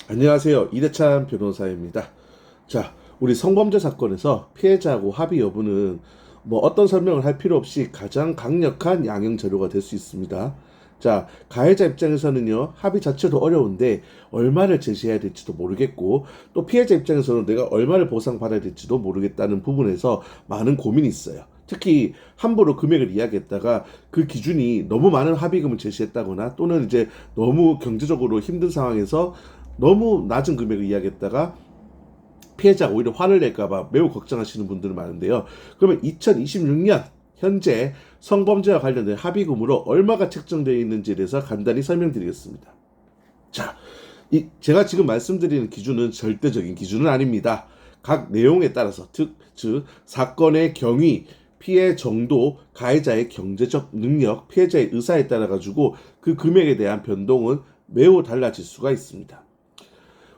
안녕하세요. 이대찬 변호사입니다. 자, 우리 성범죄 사건에서 피해자하고 합의 여부는 뭐 어떤 설명을 할 필요 없이 가장 강력한 양형 자료가 될 수 있습니다. 자, 가해자 입장에서는요, 합의 자체도 어려운데 얼마를 제시해야 될지도 모르겠고, 또 피해자 입장에서는 내가 얼마를 보상받아야 될지도 모르겠다는 부분에서 많은 고민이 있어요. 특히 함부로 금액을 이야기했다가 그 기준이 너무 많은 합의금을 제시했다거나 또는 이제 너무 경제적으로 힘든 상황에서 너무 낮은 금액을 이야기했다가 피해자가 오히려 화를 낼까봐 매우 걱정하시는 분들은 많은데요. 그러면 2026년 현재 성범죄와 관련된 합의금으로 얼마가 책정되어 있는지에 대해서 간단히 설명드리겠습니다. 자, 제가 지금 말씀드리는 기준은 절대적인 기준은 아닙니다. 각 내용에 따라서 즉 사건의 경위, 피해 정도, 가해자의 경제적 능력, 피해자의 의사에 따라 가지고 그 금액에 대한 변동은 매우 달라질 수가 있습니다.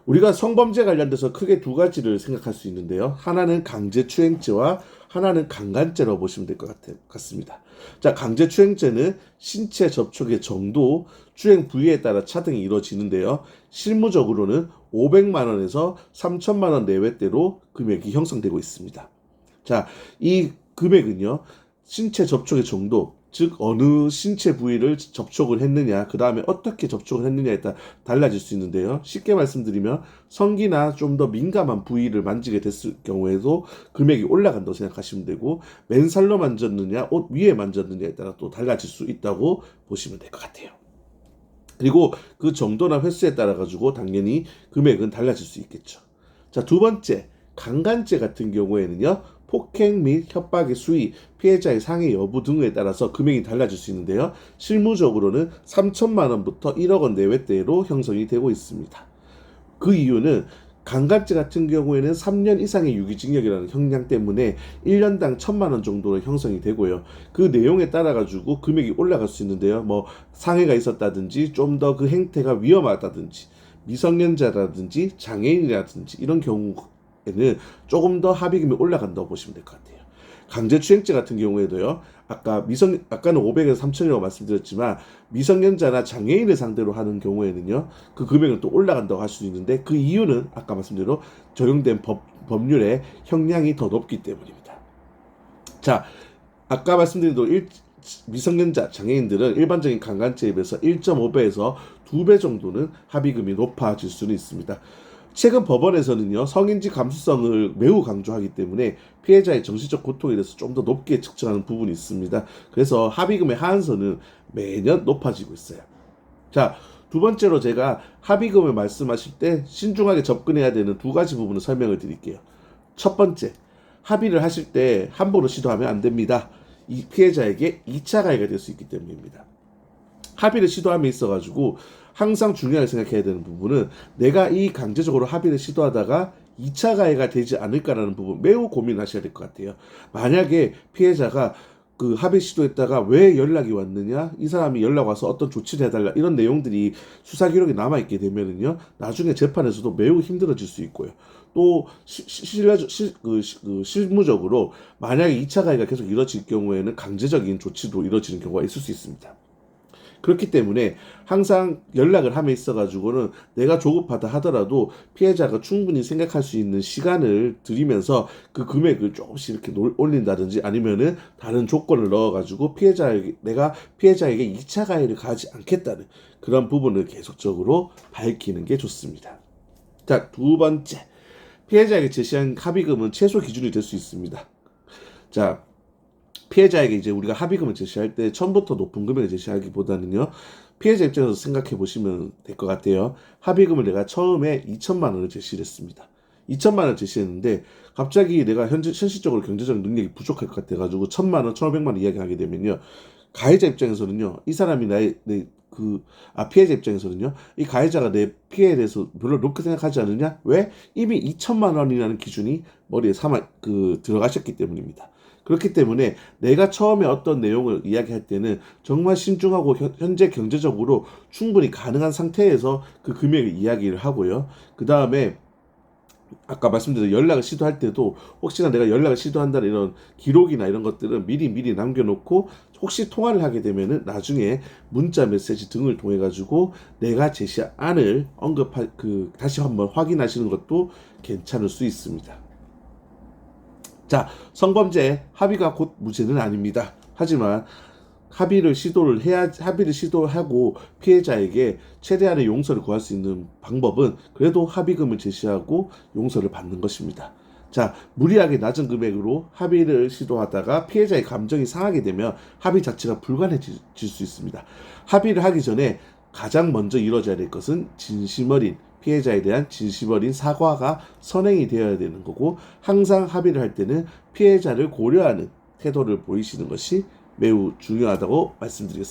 우리가 성범죄 관련돼서 크게 두 가지를 생각할 수 있는데요. 하나는 강제추행죄와 하나는 강간죄라고 보시면 될 것 같습니다. 자, 강제추행죄는 신체 접촉의 정도, 추행 부위에 따라 차등이 이루어지는데요. 실무적으로는 500만 원에서 3천만 원 내외대로 금액이 형성되고 있습니다. 자, 이 금액은요, 신체 접촉의 정도, 즉 어느 신체 부위를 접촉을 했느냐, 그 다음에 어떻게 접촉을 했느냐에 따라 달라질 수 있는데요. 쉽게 말씀드리면 성기나 좀 더 민감한 부위를 만지게 됐을 경우에도 금액이 올라간다고 생각하시면 되고, 맨살로 만졌느냐, 옷 위에 만졌느냐에 따라 또 달라질 수 있다고 보시면 될 것 같아요. 그리고 그 정도나 횟수에 따라 가지고 당연히 금액은 달라질 수 있겠죠. 자, 두 번째, 강간죄 같은 경우에는요, 폭행 및 협박의 수위, 피해자의 상해 여부 등에 따라서 금액이 달라질 수 있는데요. 실무적으로는 3천만 원부터 1억 원 내외대로 형성이 되고 있습니다. 그 이유는 강간죄 같은 경우에는 3년 이상의 유기징역이라는 형량 때문에 1년당 1천만 원 정도로 형성이 되고요. 그 내용에 따라 가지고 금액이 올라갈 수 있는데요. 뭐 상해가 있었다든지 좀 더 그 행태가 위험하다든지 미성년자라든지 장애인이라든지 이런 경우에는 조금 더 합의금이 올라간다고 보시면 될 것 같아요. 강제추행죄 같은 경우에도요. 아까는 500에서 3천이라고 말씀드렸지만 미성년자나 장애인을 상대로 하는 경우에는요. 그 금액은 또 올라간다고 할 수 있는데 그 이유는 아까 말씀대로 적용된 법률의 형량이 더 높기 때문입니다. 자, 아까 말씀드린 대로 미성년자, 장애인들은 일반적인 강간죄에 비해서 1.5배에서 2배 정도는 합의금이 높아질 수는 있습니다. 최근 법원에서는요, 성인지 감수성을 매우 강조하기 때문에 피해자의 정신적 고통에 대해서 좀 더 높게 측정하는 부분이 있습니다. 그래서 합의금의 하한선은 매년 높아지고 있어요. 자, 두 번째로 제가 합의금을 말씀하실 때 신중하게 접근해야 되는 두 가지 부분을 설명을 드릴게요. 첫 번째, 합의를 하실 때 함부로 시도하면 안 됩니다. 이 피해자에게 2차 가해가 될 수 있기 때문입니다. 합의를 시도함에 있어가지고 항상 중요하게 생각해야 되는 부분은 내가 이 강제적으로 합의를 시도하다가 2차 가해가 되지 않을까라는 부분 매우 고민하셔야 될 것 같아요. 만약에 피해자가 그 합의 시도했다가 왜 연락이 왔느냐, 이 사람이 연락 와서 어떤 조치를 해달라 이런 내용들이 수사 기록에 남아 있게 되면은요 나중에 재판에서도 매우 힘들어질 수 있고요. 또 실무적으로 만약에 2차 가해가 계속 이뤄질 경우에는 강제적인 조치도 이뤄지는 경우가 있을 수 있습니다. 그렇기 때문에 항상 연락을 함에 있어가지고는 내가 조급하다 하더라도 피해자가 충분히 생각할 수 있는 시간을 드리면서 그 금액을 조금씩 이렇게 올린다든지 아니면은 다른 조건을 넣어가지고 내가 피해자에게 2차 가해를 가지 않겠다는 그런 부분을 계속적으로 밝히는 게 좋습니다. 자, 두 번째. 피해자에게 제시한 합의금은 최소 기준이 될 수 있습니다. 자, 피해자에게 이제 우리가 합의금을 제시할 때 처음부터 높은 금액을 제시하기보다는요. 피해자 입장에서 생각해 보시면 될 것 같아요. 합의금을 내가 처음에 2천만 원을 제시를 했습니다. 2천만 원을 제시했는데 갑자기 내가 현실적으로 경제적 능력이 부족할 것 같아가지고 1천만 원, 1,500만 원 이야기하게 되면요. 가해자 입장에서는요. 이 사람이 피해자 입장에서는요. 이 가해자가 내 피해에 대해서 별로 높게 생각하지 않느냐? 왜? 이미 2천만 원이라는 기준이 머리에 들어가셨기 때문입니다. 그렇기 때문에 내가 처음에 어떤 내용을 이야기할 때는 정말 신중하고 현재 경제적으로 충분히 가능한 상태에서 그 금액을 이야기를 하고요. 그 다음에 아까 말씀드린 연락을 시도할 때도 혹시나 내가 연락을 시도한다는 이런 기록이나 이런 것들은 미리 남겨놓고 혹시 통화를 하게 되면은 나중에 문자 메시지 등을 통해 가지고 내가 제시안을 언급할 다시 한번 확인하시는 것도 괜찮을 수 있습니다. 자, 성범죄 합의가 곧 무죄는 아닙니다. 하지만 합의를 시도하고 피해자에게 최대한의 용서를 구할 수 있는 방법은 그래도 합의금을 제시하고 용서를 받는 것입니다. 자, 무리하게 낮은 금액으로 합의를 시도하다가 피해자의 감정이 상하게 되면 합의 자체가 불가능해질 수 있습니다. 합의를 하기 전에 가장 먼저 이루어져야 될 것은 진심 어린 피해자에 대한 진심 어린 사과가 선행이 되어야 되는 거고, 항상 합의를 할 때는 피해자를 고려하는 태도를 보이시는 것이 매우 중요하다고 말씀드리겠습니다.